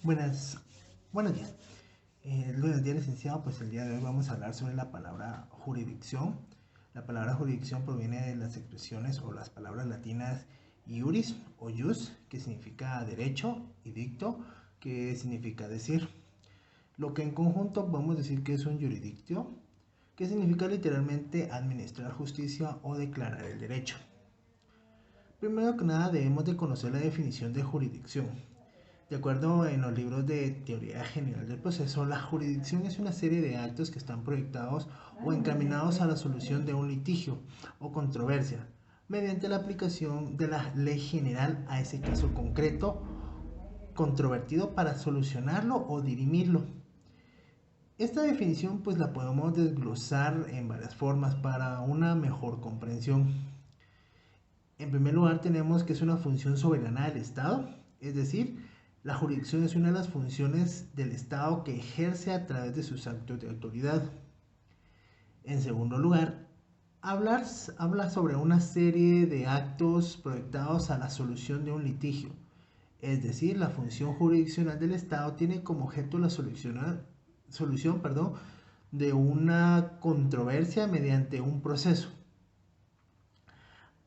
Buenos días. Buenos días, licenciado. Pues el día de hoy vamos a hablar sobre la palabra jurisdicción. La palabra jurisdicción proviene de las expresiones o las palabras latinas iuris o ius, que significa derecho, y dicto, que significa decir. Lo que en conjunto podemos decir que es un jurisdictio, que significa literalmente administrar justicia o declarar el derecho. Primero que nada debemos de conocer la definición de jurisdicción. De acuerdo en los libros de teoría general del proceso, la jurisdicción es una serie de actos que están proyectados o encaminados a la solución de un litigio o controversia mediante la aplicación de la ley general a ese caso concreto controvertido para solucionarlo o dirimirlo. Esta definición pues la podemos desglosar en varias formas para una mejor comprensión. En primer lugar tenemos que es una función soberana del Estado, es decir, la jurisdicción es una de las funciones del Estado que ejerce a través de sus actos de autoridad. En segundo lugar, habla sobre una serie de actos proyectados a la solución de un litigio. Es decir, la función jurisdiccional del Estado tiene como objeto la solución de una controversia mediante un proceso.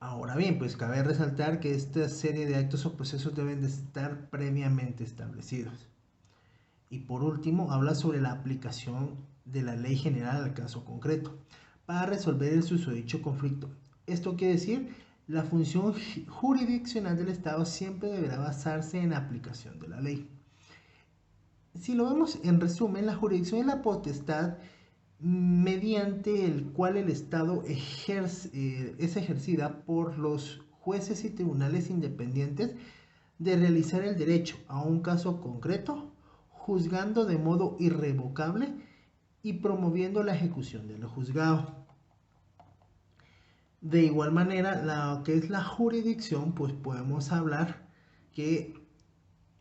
Ahora bien, pues cabe resaltar que esta serie de actos o procesos deben de estar previamente establecidos. Y por último, habla sobre la aplicación de la ley general al caso concreto para resolver el susodicho conflicto. Esto quiere decir, la función jurisdiccional del Estado siempre deberá basarse en la aplicación de la ley. Si lo vemos en resumen, la jurisdicción es la potestad mediante el cual el Estado es ejercida por los jueces y tribunales independientes de realizar el derecho a un caso concreto, juzgando de modo irrevocable y promoviendo la ejecución de lo juzgado. De igual manera, lo que es la jurisdicción, pues podemos hablar que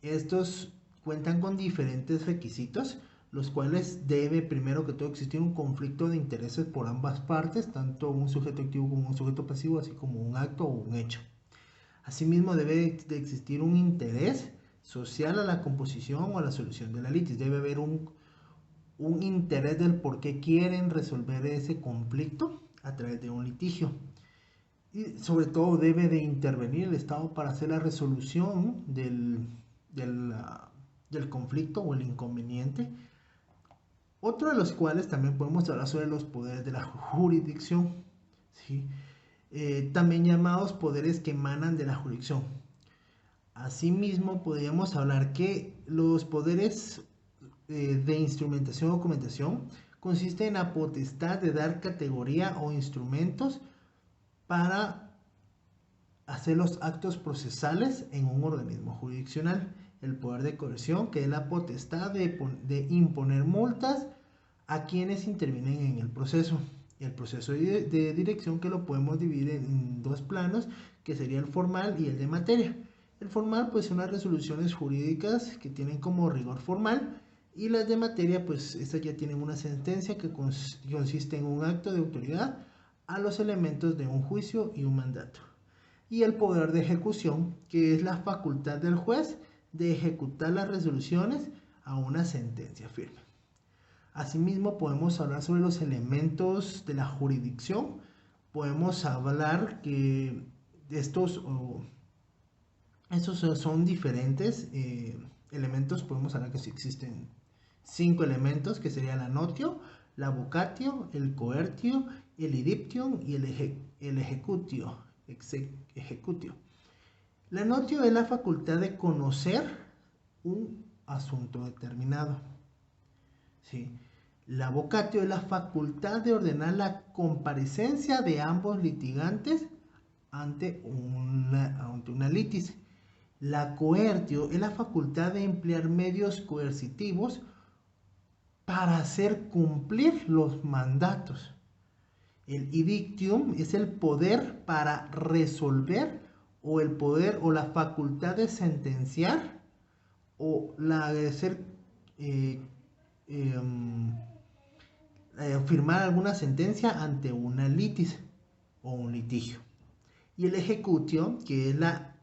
estos cuentan con diferentes requisitos, los cuales debe primero que todo existir un conflicto de intereses por ambas partes, tanto un sujeto activo como un sujeto pasivo, así como un acto o un hecho. Asimismo, debe de existir un interés social a la composición o a la solución de la litis. Debe haber un interés del por qué quieren resolver ese conflicto a través de un litigio. Y sobre todo debe de intervenir el Estado para hacer la resolución del conflicto o el inconveniente. Otro de los cuales también podemos hablar sobre los poderes de la jurisdicción, ¿sí? También llamados poderes que emanan de la jurisdicción. Asimismo, podríamos hablar que los poderes de instrumentación o documentación consisten en la potestad de dar categoría o instrumentos para hacer los actos procesales en un organismo jurisdiccional. El poder de coerción, que es la potestad de imponer multas a quienes intervienen en el proceso. El proceso de dirección, que lo podemos dividir en dos planos, que sería el formal y el de materia. El formal pues son las resoluciones jurídicas que tienen como rigor formal, y las de materia pues estas ya tienen una sentencia que consiste en un acto de autoridad a los elementos de un juicio y un mandato. Y el poder de ejecución, que es la facultad del juez de ejecutar las resoluciones a una sentencia firme. Asimismo, podemos hablar sobre los elementos de la jurisdicción. Podemos hablar que estos son diferentes elementos. Podemos hablar que sí existen 5 elementos, que serían la notio, la vocatio, el coertio, el idiptium y el ejecutio. La notio es la facultad de conocer un asunto determinado. ¿Sí? La vocatio es la facultad de ordenar la comparecencia de ambos litigantes ante una litis. La coertio es la facultad de emplear medios coercitivos para hacer cumplir los mandatos. El edictium es el poder para resolver, o el poder o la facultad de sentenciar, o la de hacer firmar alguna sentencia ante una litis o un litigio. Y el ejecutio, que es la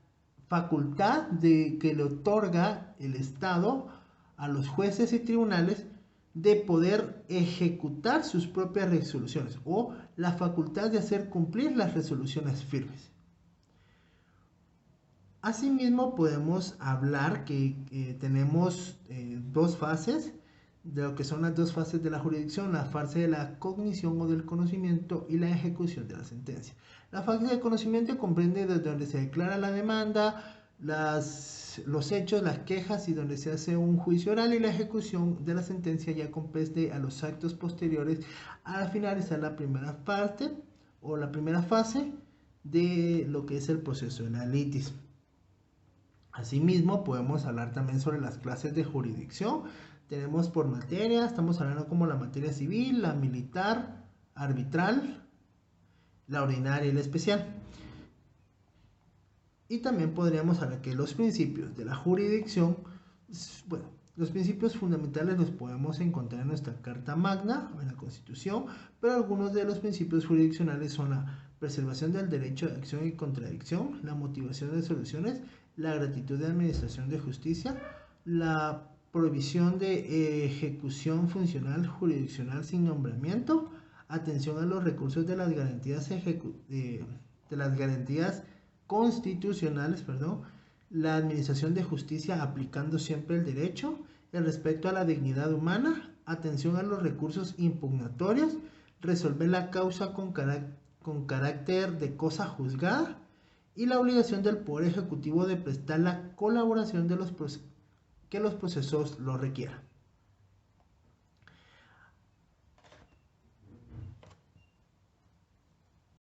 facultad que le otorga el Estado a los jueces y tribunales de poder ejecutar sus propias resoluciones o la facultad de hacer cumplir las resoluciones firmes. Asimismo, podemos hablar que tenemos dos fases, de lo que son las dos fases de la jurisdicción: la fase de la cognición o del conocimiento y la ejecución de la sentencia. La fase de conocimiento comprende desde donde se declara la demanda, los hechos, las quejas y donde se hace un juicio oral, y la ejecución de la sentencia ya compete a los actos posteriores al finalizar la primera parte o la primera fase de lo que es el proceso de la litis. Asimismo, podemos hablar también sobre las clases de jurisdicción. Tenemos por materia, estamos hablando como la materia civil, la militar, arbitral, la ordinaria y la especial. Y también podríamos hablar que los principios de la jurisdicción, bueno, los principios fundamentales los podemos encontrar en nuestra Carta Magna, en la Constitución, pero algunos de los principios jurisdiccionales son la preservación del derecho de acción y contradicción, la motivación de soluciones, la gratitud de administración de justicia, la prohibición de ejecución funcional jurisdiccional sin nombramiento, atención a los recursos de las garantías constitucionales, la administración de justicia aplicando siempre el derecho, el respeto a la dignidad humana, atención a los recursos impugnatorios, resolver la causa con carácter de cosa juzgada, y la obligación del Poder Ejecutivo de prestar la colaboración que los procesos lo requieran.